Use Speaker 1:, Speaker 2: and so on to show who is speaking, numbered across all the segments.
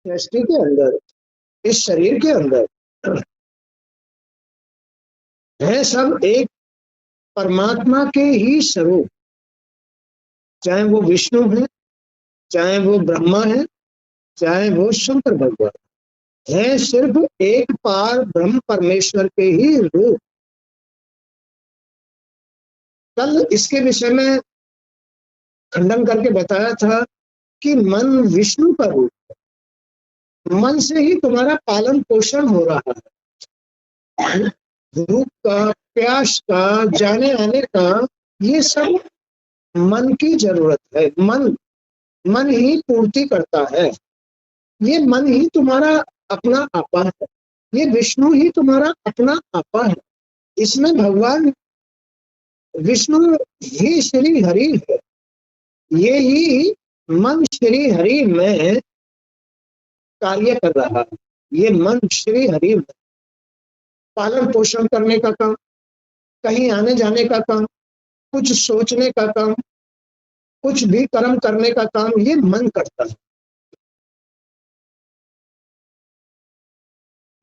Speaker 1: सृष्टि के अंदर, इस शरीर के अंदर है सब एक परमात्मा के ही स्वरूप, चाहे वो विष्णु है, चाहे वो ब्रह्मा है, चाहे वो शंकर भगवान है, सिर्फ एक पार ब्रह्म परमेश्वर के ही रूप। कल इसके विषय में खंडन करके बताया था कि मन विष्णु का रूप है, मन से ही तुम्हारा पालन पोषण हो रहा है, भूख का, प्यास का, जाने आने का, ये सब मन की जरूरत है। मन ही पूर्ति करता है। ये मन ही तुम्हारा अपना आपा है, ये विष्णु ही तुम्हारा अपना आपा है। इसमें भगवान विष्णु ही श्री हरि है। ये ही मन श्री हरि में कार्य कर रहा है। ये मन श्री हरि में पालन पोषण करने का काम, कहीं आने जाने का काम, कुछ सोचने का काम, कुछ भी कर्म करने का काम, ये मन करता है।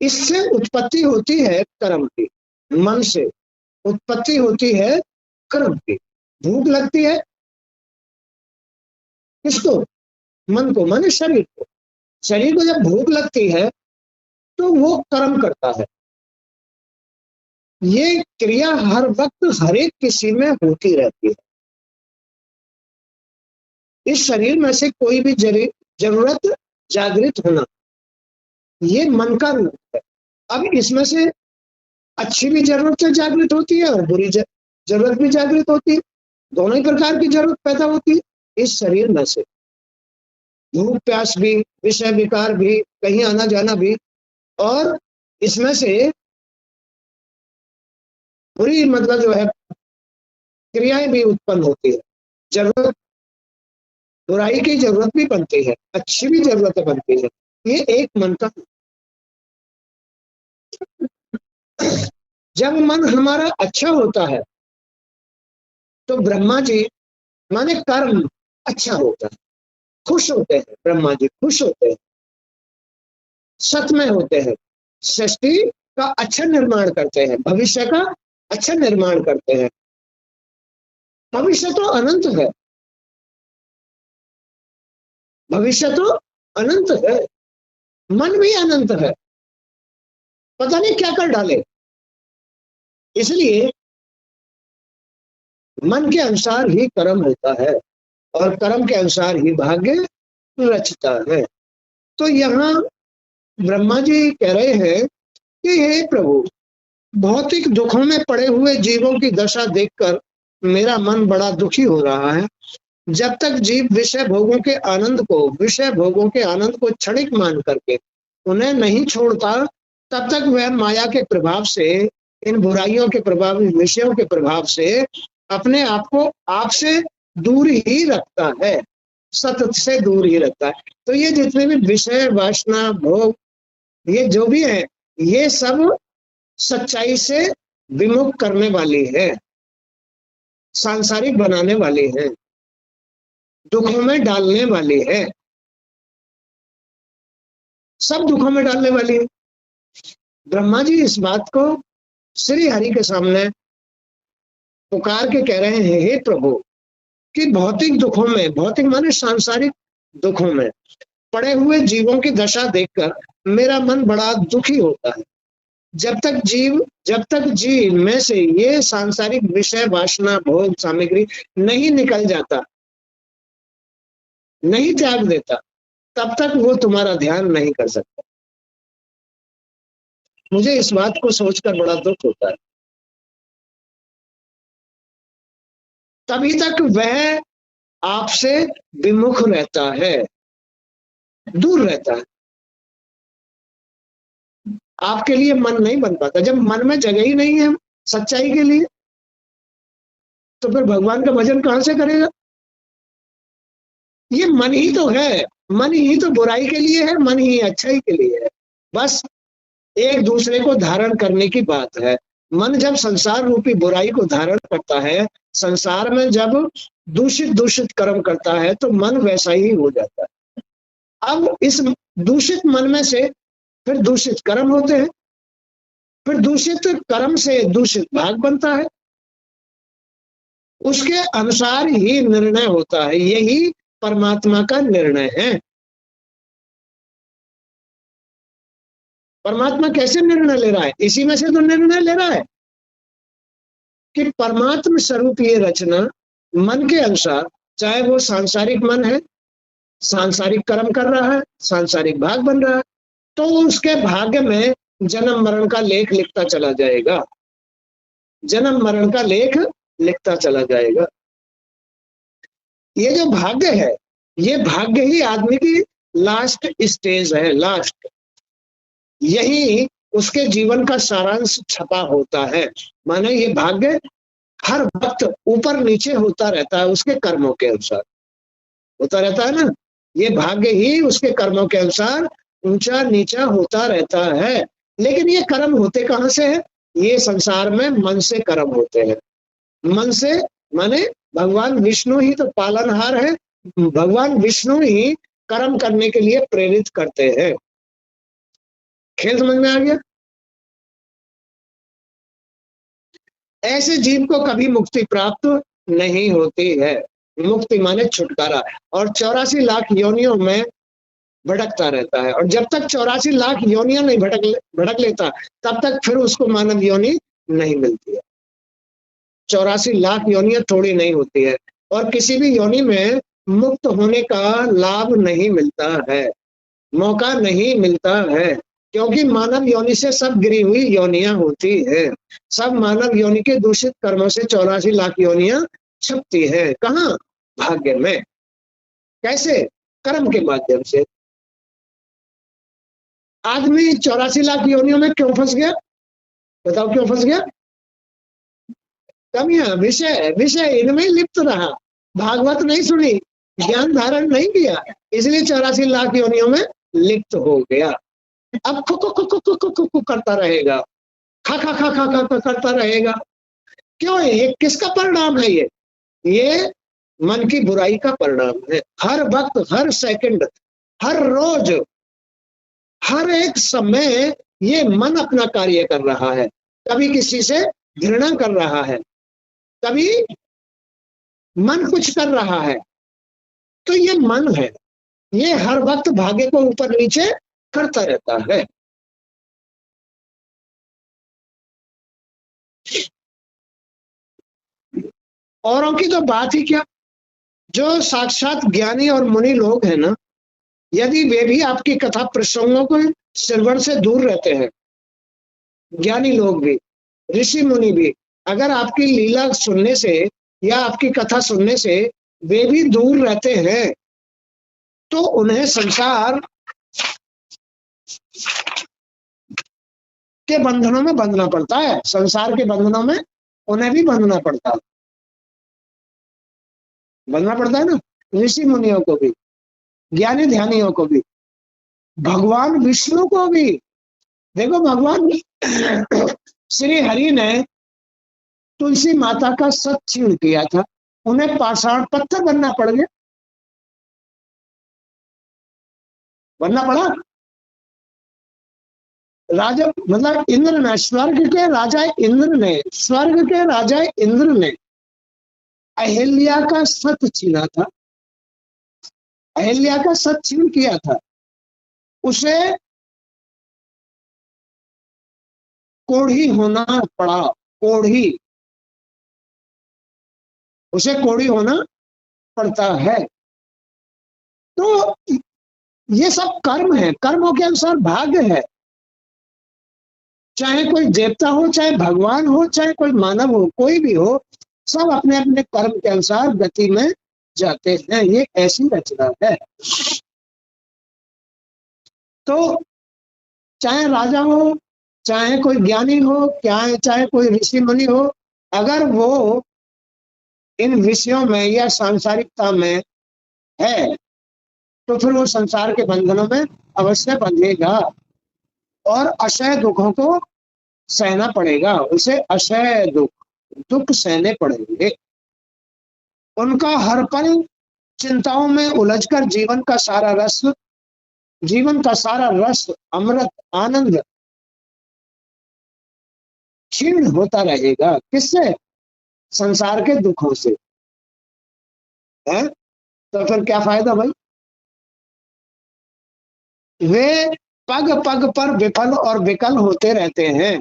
Speaker 1: इससे उत्पत्ति होती है कर्म की, मन से उत्पत्ति होती है कर्म की। भूख लगती है किसको? मन को, माने शरीर को। शरीर को जब भूख लगती है तो वो कर्म करता है। ये क्रिया हर वक्त हर एक किसी में होती रहती है। इस शरीर में से कोई भी जरूरत जागृत होना, ये मन का रूप है। अब इसमें से अच्छी भी जरूरत जागृत होती है और बुरी जरूरत भी जागृत होती है। दोनों ही प्रकार की जरूरत पैदा होती है इस शरीर में से। भूख प्यास भी, विषय विकार भी, कहीं आना जाना भी, और इसमें से बुरी मतलब जो है क्रियाएं भी उत्पन्न होती है। जरूरत, बुराई की जरूरत भी बनती है, अच्छी भी जरूरतें बनती है। ये एक मन का। जब मन हमारा अच्छा होता है तो ब्रह्मा जी माने कर्म अच्छा होता है, खुश होते हैं। ब्रह्मा जी खुश होते हैं, सतमय होते हैं, सृष्टि का अच्छा निर्माण करते हैं, भविष्य का अच्छा निर्माण करते हैं। भविष्य तो अनंत है, भविष्य तो अनंत है, मन भी अनंत है, पता नहीं क्या कर डाले। इसलिए मन के अनुसार ही कर्म होता है और कर्म के अनुसार ही भाग्य रचता है। तो यहाँ ब्रह्मा जी कह रहे हैं कि हे प्रभु, भौतिक दुखों में पड़े हुए जीवों की दशा देखकर मेरा मन बड़ा दुखी हो रहा है। जब तक जीव विषय भोगों के आनंद को क्षणिक मान करके उन्हें नहीं छोड़ता, तब तक वह माया के प्रभाव से, इन बुराइयों के प्रभाव, विषयों के प्रभाव से अपने आप को आपसे दूर ही रखता है, सतत से दूर ही रखता है। तो ये जितने भी विषय, वासना, भोग, ये जो भी है, ये सब सच्चाई से विमुख करने वाली है, सांसारिक बनाने वाली है, दुखों में डालने वाली है, सब दुखों में डालने वाली है। ब्रह्मा जी इस बात को श्री हरि के सामने पुकार के कह रहे हैं, हे प्रभु, कि भौतिक दुखों में, भौतिक माने सांसारिक दुखों में पड़े हुए जीवों की दशा देखकर मेरा मन बड़ा दुखी होता है। जब तक जीव में से ये सांसारिक विषय, वासना, भोग, सामग्री नहीं निकल जाता, नहीं त्याग देता, तब तक वो तुम्हारा ध्यान नहीं कर सकता। मुझे इस बात को सोचकर बड़ा दुख होता है। तभी तक वह आपसे विमुख रहता है, दूर रहता है, आपके लिए मन नहीं बन पाता। जब मन में जगह ही नहीं है सच्चाई के लिए, तो फिर भगवान का भजन कहां से करेगा? ये मन ही तो है, मन ही तो बुराई के लिए है, मन ही अच्छाई के लिए है। बस एक दूसरे को धारण करने की बात है। मन जब संसार रूपी बुराई को धारण करता है, संसार में जब दूषित कर्म करता है, तो मन वैसा ही हो जाता है। अब इस दूषित मन में से फिर दूषित कर्म होते हैं, फिर दूषित कर्म से दूषित भाग बनता है, उसके अनुसार ही निर्णय होता है। यही परमात्मा का निर्णय है। परमात्मा कैसे निर्णय ले रहा है? इसी में से तो निर्णय ले रहा है कि परमात्मा स्वरूप ये रचना मन के अनुसार, चाहे वो सांसारिक मन है, सांसारिक कर्म कर रहा है, सांसारिक भाग बन रहा है, तो उसके भाग्य में जन्म मरण का लेख लिखता चला जाएगा, जन्म मरण का लेख लिखता चला जाएगा। ये जो भाग्य है, ये भाग्य ही आदमी की लास्ट स्टेज है, लास्ट। यही उसके जीवन का सारांश छपा होता है। माने ये भाग्य हर वक्त ऊपर नीचे होता रहता है, उसके कर्मों के अनुसार होता रहता है ना। ये भाग्य ही उसके कर्मों के अनुसार ऊंचा नीचा होता रहता है। लेकिन ये कर्म होते कहाँ से है? ये संसार में मन से कर्म होते हैं। मन से माने भगवान विष्णु ही तो पालनहार है, भगवान विष्णु ही कर्म करने के लिए प्रेरित करते हैं। खेल समझ में आ गया? ऐसे जीव को कभी मुक्ति प्राप्त नहीं होती है। मुक्ति माने छुटकारा, और 84 लाख योनियों में भटकता रहता है। और जब तक 84 लाख योनियां नहीं भटक लेता, तब तक फिर उसको मानव योनि नहीं मिलती है। 84 लाख योनियां थोड़ी नहीं होती है, और किसी भी योनि में मुक्त होने का लाभ नहीं मिलता है, मौका नहीं मिलता है, क्योंकि मानव योनि से सब गिरी हुई योनियां होती है। सब मानव योनि के दूषित कर्मों से 84 लाख योनियां छपती है। कहाँ? भाग्य में। कैसे? कर्म के माध्यम से। आदमी 84 लाख योनियों में क्यों फंस गया? बताओ क्यों फंस गया? कमियां, विषय विषय इनमें लिप्त रहा, भागवत नहीं सुनी, ज्ञान धारण नहीं किया, इसलिए 84 लाख योनियों में लिप्त हो गया। अब खु करता रहेगा, खा खा खा खा खा करता रहेगा। क्यों है? ये किसका परिणाम है? ये मन की बुराई का परिणाम है। हर वक्त, हर सेकंड, हर रोज, हर एक समय ये मन अपना कार्य कर रहा है। कभी किसी से घृणा कर रहा है, कभी मन कुछ कर रहा है। तो ये मन है, ये हर वक्त भाग्य को ऊपर नीचे करता रहता है। औरों की तो बात ही क्या, जो साक्षात ज्ञानी और मुनि लोग हैं ना, यदि वे भी आपकी कथा प्रसंगों को श्रवण से दूर रहते हैं, ज्ञानी लोग भी, ऋषि मुनि भी, अगर आपकी लीला सुनने से या आपकी कथा सुनने से वे भी दूर रहते हैं, तो उन्हें संसार के बंधनों में बंधना पड़ता है। संसार के बंधनों में उन्हें भी बंधना पड़ता है, बंधना पड़ता है ना। ऋषि मुनियों को भी, ज्ञानी ध्यानियों को भी, भगवान विष्णु को भी। देखो, भगवान श्री हरि ने तुलसी माता का सत छीण किया था, उन्हें पाषाण पत्थर बनना पड़ गया, बनना पड़ा। राजा मतलब इंद्र ने, स्वर्ग के राजा इंद्र ने, स्वर्ग के राजा इंद्र ने अहिल्या का सत छीना था, अहिल्या का सत छीन किया था। उसे कोढ़ी होना पड़ा, कोढ़ी, उसे कोढ़ी होना पड़ता है। तो ये सब कर्म है, कर्मों के अनुसार भाग्य है। चाहे कोई देवता हो, चाहे भगवान हो, चाहे कोई मानव हो, कोई भी हो, सब अपने अपने कर्म के अनुसार गति में जाते हैं। ये ऐसी रचना है। तो चाहे राजा हो, चाहे कोई ज्ञानी हो, चाहे कोई ऋषि मुनि हो, अगर वो इन विषयों में या सांसारिकता में है, तो फिर वो संसार के बंधनों में अवश्य बंधेगा और अक्षय दुखों को सहना पड़ेगा। उसे अक्षय दुख सहने पड़ेंगे। उनका हर पल चिंताओं में उलझकर जीवन का सारा रस जीवन का सारा रस, अमृत, आनंद क्षीण होता रहेगा। किससे? संसार के दुखों से। है तो फिर क्या फायदा भाई? वे पग पग पर विफल और विकल होते रहते हैं।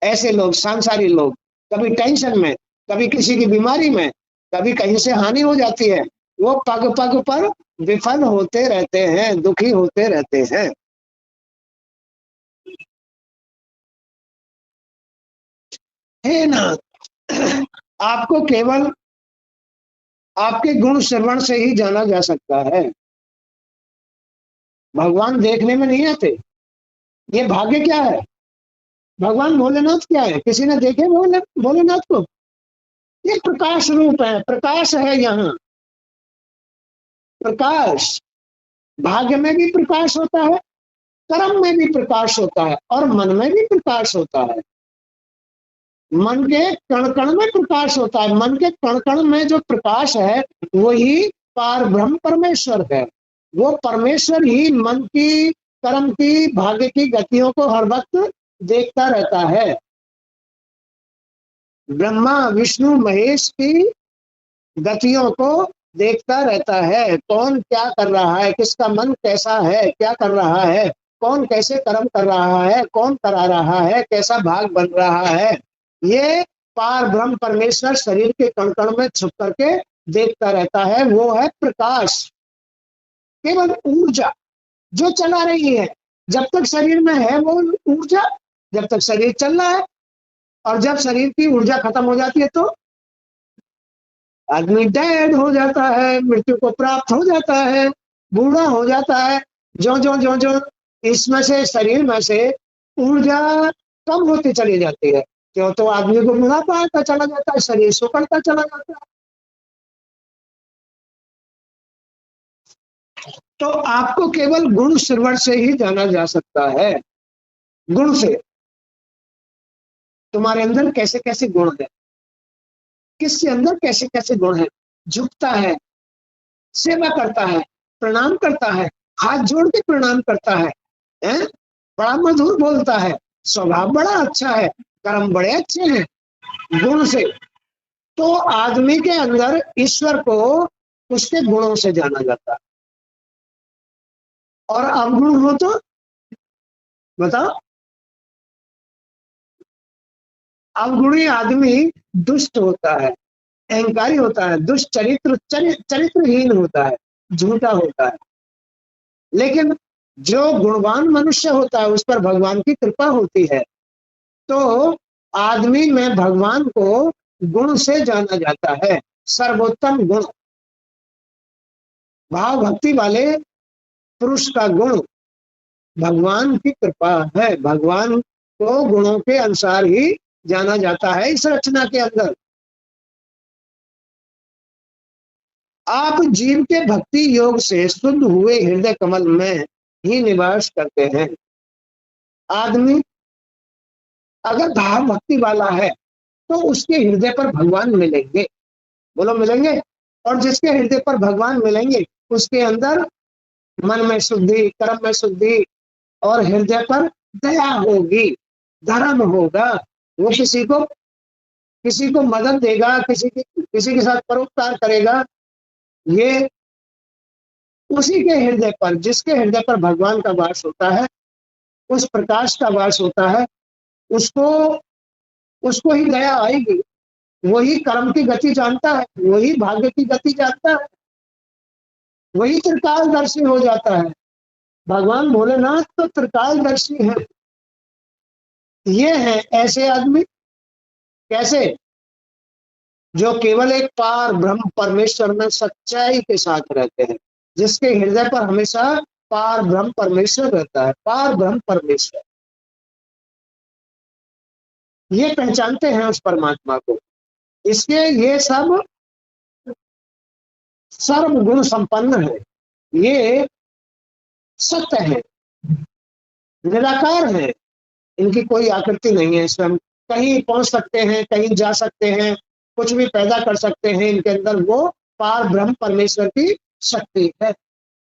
Speaker 1: ऐसे लोग, सांसारी लोग, कभी टेंशन में, कभी किसी की बीमारी में, कभी कहीं से हानि हो जाती है, वो पग पग पर विफल होते रहते हैं, दुखी होते रहते हैं। हे नाथ, आपको केवल आपके गुण श्रवण से ही जाना जा सकता है। भगवान देखने में नहीं आते। ये भाग्य क्या है? भगवान भोलेनाथ क्या है? किसी ने देखे भोलेनाथ को? ये प्रकाश रूप है, प्रकाश है यहाँ, प्रकाश। भाग्य में भी प्रकाश होता है, कर्म में भी प्रकाश होता है, और मन में भी प्रकाश होता है। मन के कण कण में प्रकाश होता है। मन के कण कण में जो प्रकाश है वही पार ब्रह्म परमेश्वर है। वो परमेश्वर ही मन की, कर्म की, भाग्य की गतियों को हर वक्त देखता रहता है। ब्रह्मा विष्णु महेश की गतियों को देखता रहता है। कौन क्या कर रहा है, किसका मन कैसा है, क्या कर रहा है, कौन कैसे कर्म कर रहा है, कौन करा रहा है, कैसा भाग बन रहा है, ये पार ब्रह्म परमेश्वर शरीर के कण कण में छुप करके देखता रहता है। वो है प्रकाश, केवल ऊर्जा जो चला रही है। जब तक शरीर में है वो ऊर्जा, जब तक शरीर चल रहा है, और जब शरीर की ऊर्जा खत्म हो जाती है तो आदमी डेड हो जाता है, मृत्यु को प्राप्त हो जाता है, बूढ़ा हो जाता है। जो जो जो जो इसमें से, शरीर में से ऊर्जा कम होती चली जाती है, क्यों तो आदमी को बुढ़ापा आता चला जाता है, शरीर सुकड़ता चला जाता है। तो आपको केवल गुण श्रवण से ही जाना जा सकता है। गुण से, तुम्हारे अंदर कैसे कैसे गुण है, किसके अंदर कैसे कैसे गुण है। झुकता है, सेवा करता है, प्रणाम करता है, हाथ जोड़ के प्रणाम करता है, हैं? बड़ा मधुर बोलता है, स्वभाव बड़ा अच्छा है, कर्म बड़े अच्छे हैं। गुण से तो आदमी के अंदर ईश्वर को उसके गुणों से जाना जाता है। और अवगुण हो तो बताओ? अवगुणी आदमी दुष्ट होता है, अहंकारी होता है, दुष्ट चरित्रहीन होता है, झूठा होता है। लेकिन जो गुणवान मनुष्य होता है उस पर भगवान की कृपा होती है। तो आदमी में भगवान को गुण से जाना जाता है। सर्वोत्तम गुण, भाव भक्ति वाले पुरुष का गुण भगवान की कृपा है। भगवान को गुणों के अनुसार ही जाना जाता है इस रचना के अंदर। आप जीव के भक्ति योग से शुद्ध हुए हृदय कमल में ही निवास करते हैं। आदमी अगर भाव भक्ति वाला है तो उसके हृदय पर भगवान मिलेंगे। बोलो मिलेंगे। और जिसके हृदय पर भगवान मिलेंगे उसके अंदर मन में शुद्धि, कर्म में शुद्धि, और हृदय पर दया होगी, धर्म होगा। वो किसी को मदद देगा, किसी के साथ परोपकार करेगा। ये उसी के हृदय पर, जिसके हृदय पर भगवान का वास होता है, उस प्रकाश का वास होता है, उसको ही दया आएगी। वही कर्म की गति जानता है, वही भाग्य की गति जानता है, वही त्रिकालदर्शी हो जाता है। भगवान भोलेनाथ तो त्रिकालदर्शी है। ये है ऐसे आदमी। कैसे? जो केवल एक पार ब्रह्म परमेश्वर में सच्चाई के साथ रहते हैं, जिसके हृदय पर हमेशा पार ब्रह्म परमेश्वर रहता है। पार ब्रह्म परमेश्वर, ये पहचानते हैं उस परमात्मा को। इसके ये सब सर्व गुण संपन्न है, ये सत्य है, निराकार है, इनकी कोई आकृति नहीं है। इसमें हम कहीं पहुंच सकते हैं, कहीं जा सकते हैं, कुछ भी पैदा कर सकते हैं। इनके अंदर वो पार ब्रह्म परमेश्वर की शक्ति है।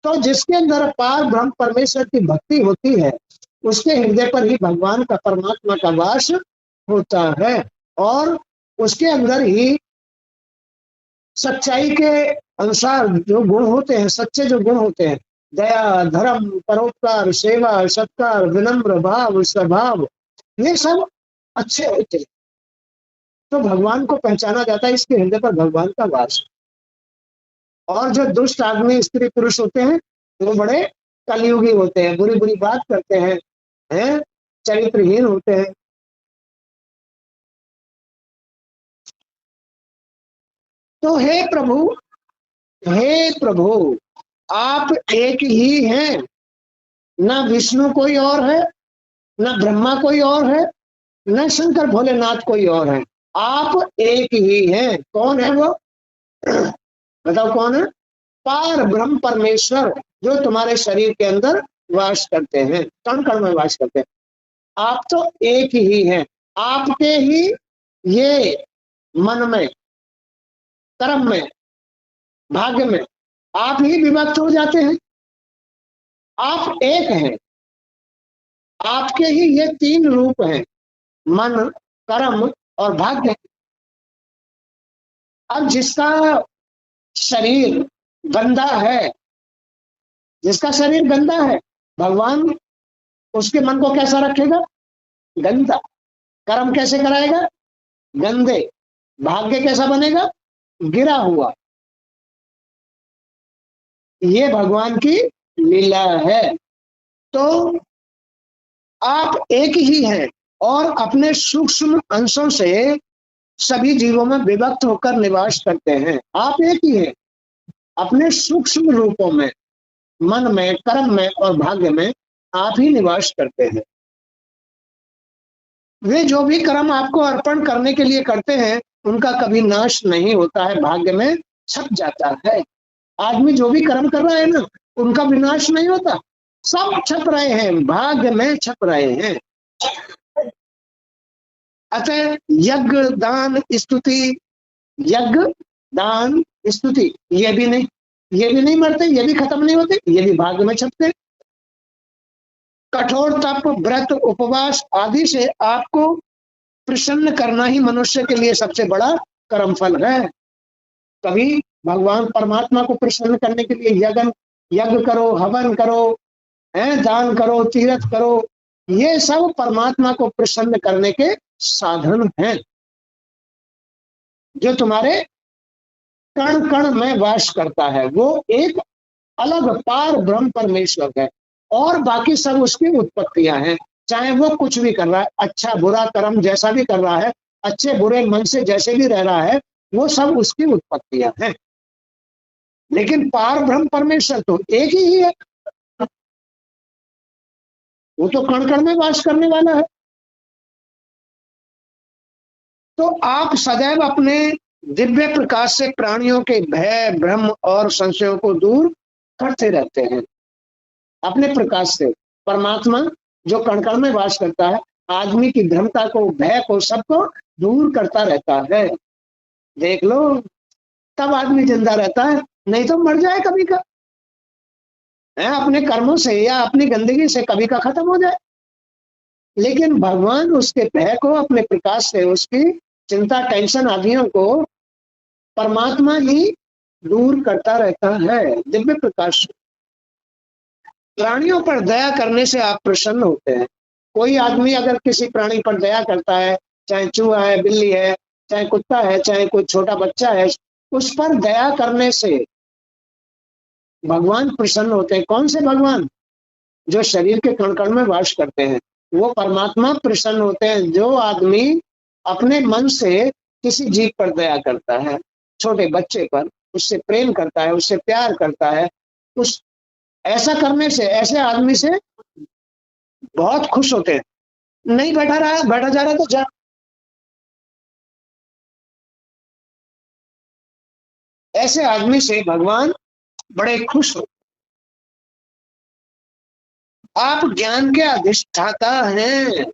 Speaker 1: तो जिसके अंदर पार ब्रह्म परमेश्वर की भक्ति होती है, उसके हृदय पर ही भगवान का, परमात्मा का वास होता है, और उसके अंदर ही सच्चाई के अनुसार जो गुण होते हैं, सच्चे जो गुण होते हैं, दया, धर्म, परोपकार, सेवा, सत्कार, विनम्र भाव, स्वभाव, ये सब अच्छे होते हैं। तो भगवान को पहचाना जाता है, इसके हृदय पर भगवान का वास। और जो दुष्ट आदमी, स्त्री पुरुष होते हैं, वो बड़े कलयुगी होते हैं, बुरी बुरी बात करते हैं, चरित्रहीन होते हैं। तो हे प्रभु, आप एक ही हैं, ना विष्णु कोई और है, ना ब्रह्मा कोई और है, न शंकर भोलेनाथ कोई और है, आप एक ही हैं। कौन है वो? बताओ कौन है? पार ब्रह्म परमेश्वर, जो तुम्हारे शरीर के अंदर वास करते हैं, कण कण में वास करते हैं। आप तो एक ही हैं। आपके ही ये मन में, कर्म में, भाग्य में आप ही विभक्त हो जाते हैं। आप एक हैं, आपके ही ये तीन रूप हैं, मन, कर्म और भाग्य। अब जिसका शरीर गंदा है, जिसका शरीर गंदा है, भगवान उसके मन को कैसा रखेगा? गंदा। कर्म कैसे कराएगा? गंदे। भाग्य कैसा बनेगा? गिरा हुआ। ये भगवान की लीला है। तो आप एक ही हैं और अपने सूक्ष्म अंशों से सभी जीवों में विभक्त होकर निवास करते हैं। आप एक ही हैं, अपने सूक्ष्म रूपों में, मन में, कर्म में और भाग्य में आप ही निवास करते हैं। वे जो भी कर्म आपको अर्पण करने के लिए करते हैं, उनका कभी नाश नहीं होता है, भाग्य में छप जाता है। आदमी जो भी कर्म कर रहा है ना, उनका विनाश नहीं होता, सब छप रहे हैं, भाग्य में छप रहे हैं। अतः यज्ञ, दान, स्तुति, यज्ञ, दान, स्तुति, ये भी नहीं मरते, ये भी खत्म नहीं होते, ये भी भाग्य में छपते। कठोर तप, व्रत, उपवास आदि से आपको प्रसन्न करना ही मनुष्य के लिए सबसे बड़ा कर्म फल है। कभी भगवान परमात्मा को प्रसन्न करने के लिए यज्ञ करो, हवन करो, दान करो, तीर्थ करो, ये सब परमात्मा को प्रसन्न करने के साधन हैं, जो तुम्हारे कण कण में वास करता है। वो एक अलग पार ब्रह्म परमेश्वर है, और बाकी सब उसकी उत्पत्तियां हैं। चाहे वो कुछ भी कर रहा है, अच्छा बुरा कर्म जैसा भी कर रहा है, अच्छे बुरे मन से जैसे भी रह रहा है, वो सब उसकी उत्पत्तियां हैं। लेकिन पार ब्रह्म परमेश्वर तो एक ही है, वो तो कण कण में वास करने वाला है। तो आप सदैव अपने दिव्य प्रकाश से प्राणियों के भय, भ्रम और संशयों को दूर करते रहते हैं। अपने प्रकाश से परमात्मा जो कण कण में वास करता है, आदमी की भ्रमता को, भय को, सबको दूर करता रहता है। देख लो, तब आदमी जिंदा रहता है, नहीं तो मर जाए कभी का, अपने कर्मों से या अपनी गंदगी से कभी का खत्म हो जाए। लेकिन भगवान उसके भय को अपने प्रकाश से, उसकी चिंता, टेंशन आदियों को परमात्मा ही दूर करता रहता है, दिव्य प्रकाश। प्राणियों पर दया करने से आप प्रसन्न होते हैं। कोई आदमी अगर किसी प्राणी पर दया करता है, चाहे चूहा है, बिल्ली है, चाहे कुत्ता है, चाहे कोई छोटा बच्चा है, उस पर दया करने से भगवान प्रसन्न होते हैं। कौन से भगवान? जो शरीर के कण कण में वास करते हैं, वो परमात्मा प्रसन्न होते हैं। जो आदमी अपने मन से किसी जीव पर दया करता है, छोटे बच्चे पर, उससे प्रेम करता है, उससे प्यार करता है, उस ऐसा करने से, ऐसे आदमी से बहुत खुश होते हैं। नहीं बैठा जा रहा तो जा। ऐसे आदमी से भगवान बड़े खुश हो। आप ज्ञान के अधिष्ठाता हैं।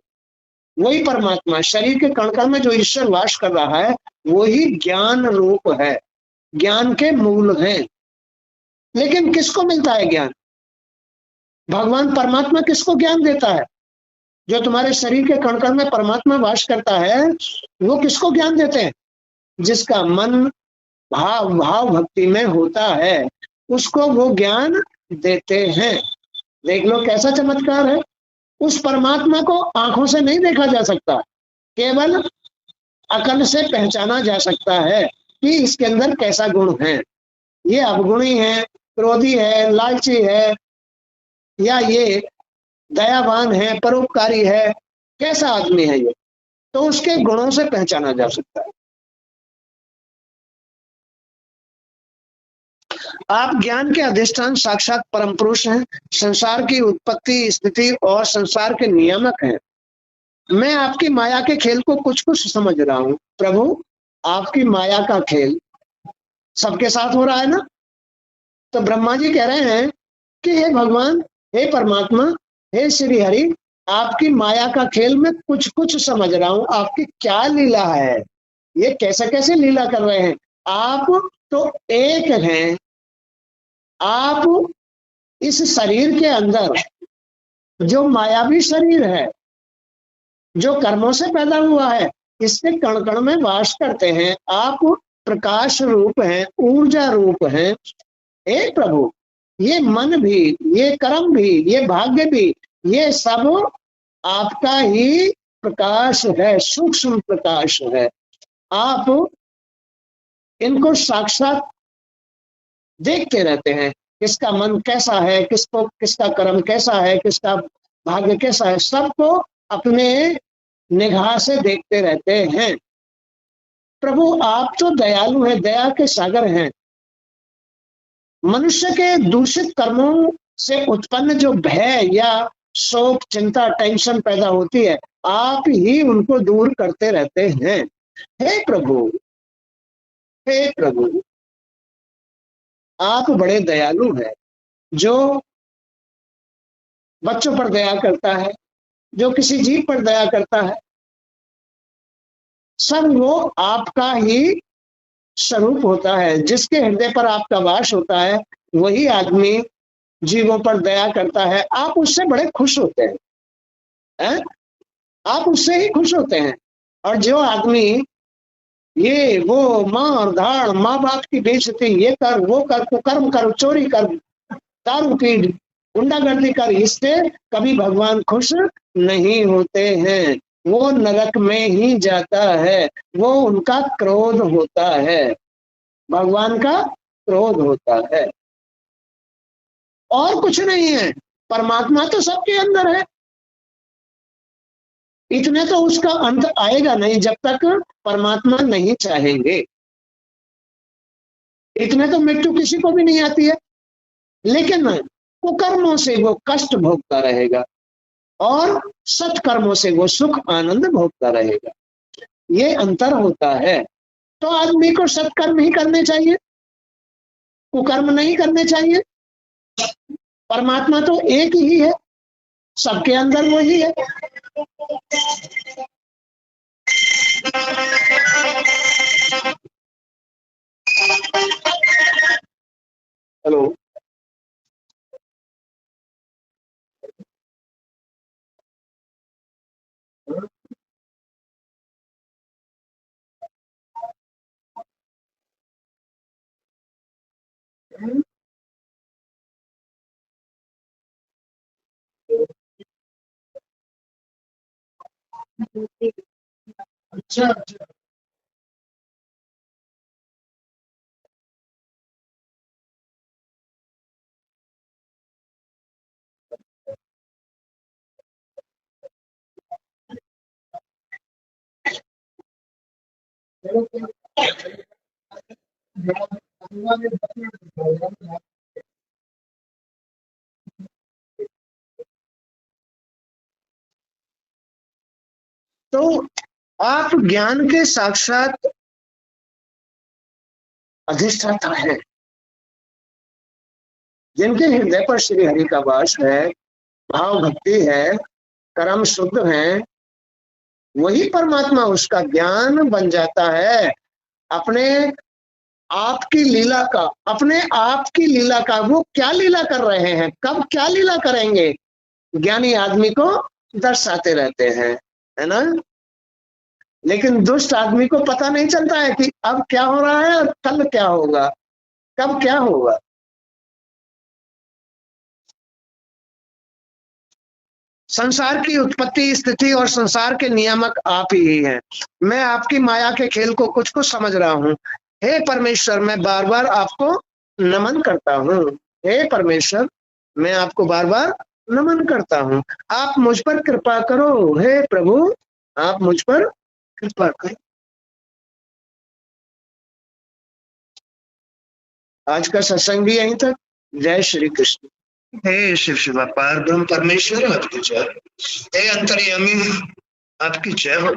Speaker 1: वही परमात्मा शरीर के कण कण में जो ईश्वर वास कर रहा है, वही ज्ञान रूप है, ज्ञान के मूल हैं। लेकिन किसको मिलता है ज्ञान? भगवान परमात्मा किसको ज्ञान देता है? जो तुम्हारे शरीर के कण कण में परमात्मा वास करता है, वो किसको ज्ञान देते हैं? जिसका मन भाव भाव भक्ति में होता है, उसको वो ज्ञान देते हैं। देख लो कैसा चमत्कार है। उस परमात्मा को आंखों से नहीं देखा जा सकता, केवल अकल से पहचाना जा सकता है कि इसके अंदर कैसा गुण है। ये अवगुणी है, क्रोधी है, लालची है, या ये दयावान है, परोपकारी है, कैसा आदमी है ये, तो उसके गुणों से पहचाना जा सकता है। आप ज्ञान के अधिष्ठान साक्षात परम पुरुष हैं, संसार की उत्पत्ति, स्थिति और संसार के नियामक हैं। मैं आपकी माया के खेल को कुछ कुछ समझ रहा हूं। प्रभु, आपकी माया का खेल सबके साथ हो रहा है ना? तो ब्रह्मा जी कह रहे हैं कि हे भगवान, हे परमात्मा, हे श्री हरि, आपकी माया का खेल में कुछ कुछ समझ रहा हूं। आपकी क्या लीला है, ये कैसे कैसे लीला कर रहे हैं? आप तो एक हैं। आप इस शरीर के अंदर, जो मायावी शरीर है, जो कर्मों से पैदा हुआ है, इसके कण कण में वास करते हैं। आप प्रकाश रूप हैं, ऊर्जा रूप हैं। हे प्रभु, ये मन भी, ये कर्म भी, ये भाग्य भी, ये सब आपका ही प्रकाश है, सूक्ष्म प्रकाश है। आप इनको साक्षात देखते रहते हैं, किसका मन कैसा है, किसको, किसका कर्म कैसा है, किसका भाग्य कैसा है, सबको अपने निगाह से देखते रहते हैं। प्रभु, आप तो दयालु हैं, दया के सागर हैं। मनुष्य के दूषित कर्मों से उत्पन्न जो भय या शोक, चिंता, टेंशन पैदा होती है, आप ही उनको दूर करते रहते हैं। हे प्रभु, हे प्रभु, आप बड़े दयालु हैं। जो बच्चों पर दया करता है, जो किसी जीव पर दया करता है, सब वो आपका ही स्वरूप होता है। जिसके हृदय पर आपका वास होता है, वही आदमी जीवों पर दया करता है। आप उससे बड़े खुश होते हैं, आप उससे ही खुश होते हैं। और जो आदमी ये वो मार धाड़, माँ बाप की बेइज्जती, ये कर, वो कर, कुकर्म कर, चोरी कर, दारू पी, गुंडागर्दी कर, इससे कभी भगवान खुश नहीं होते हैं। वो नरक में ही जाता है। वो उनका क्रोध होता है, भगवान का क्रोध होता है, और कुछ नहीं है। परमात्मा तो सबके अंदर है। इतने तो उसका अंत आएगा नहीं जब तक परमात्मा नहीं चाहेंगे। इतने तो मृत्यु किसी को भी नहीं आती है, लेकिन कुकर्मों से वो कष्ट भोगता रहेगा और सत्कर्मों से वो सुख आनंद भोगता रहेगा। ये अंतर होता है। तो आदमी को सत्कर्म ही करने चाहिए, कुकर्म नहीं करने चाहिए। परमात्मा तो एक ही है, सबके अंदर वो ही है। हेलो, अच्छा अच्छा। तो आप ज्ञान के साक्षात अधिष्ठाता हैं। जिनके हृदय पर श्री हरि का वास है, भाव भक्ति है, कर्म शुद्ध है, वही परमात्मा उसका ज्ञान बन जाता है। अपने आपकी लीला का, अपने आप की लीला का, वो क्या लीला कर रहे हैं, कब क्या लीला करेंगे, ज्ञानी आदमी को दर्शाते रहते हैं, है ना। लेकिन दुष्ट आदमी को पता नहीं चलता है कि अब क्या हो रहा है और कल क्या होगा, कब क्या होगा। संसार की उत्पत्ति, स्थिति और संसार के नियामक आप ही हैं। मैं आपकी माया के खेल को कुछ कुछ समझ रहा हूँ। हे परमेश्वर, मैं बार बार आपको नमन करता हूँ। हे परमेश्वर, मैं आपको बार बार नमन करता हूँ। आप मुझ पर कृपा करो। हे प्रभु, आप मुझ पर कृपा करो। आज का सत्संग भी यहीं तक। जय श्री कृष्ण। हे शिव शिवा पार ब्रह्म परमेश्वर, आपकी जय। हे अंतर्यामी, आपकी जय हो।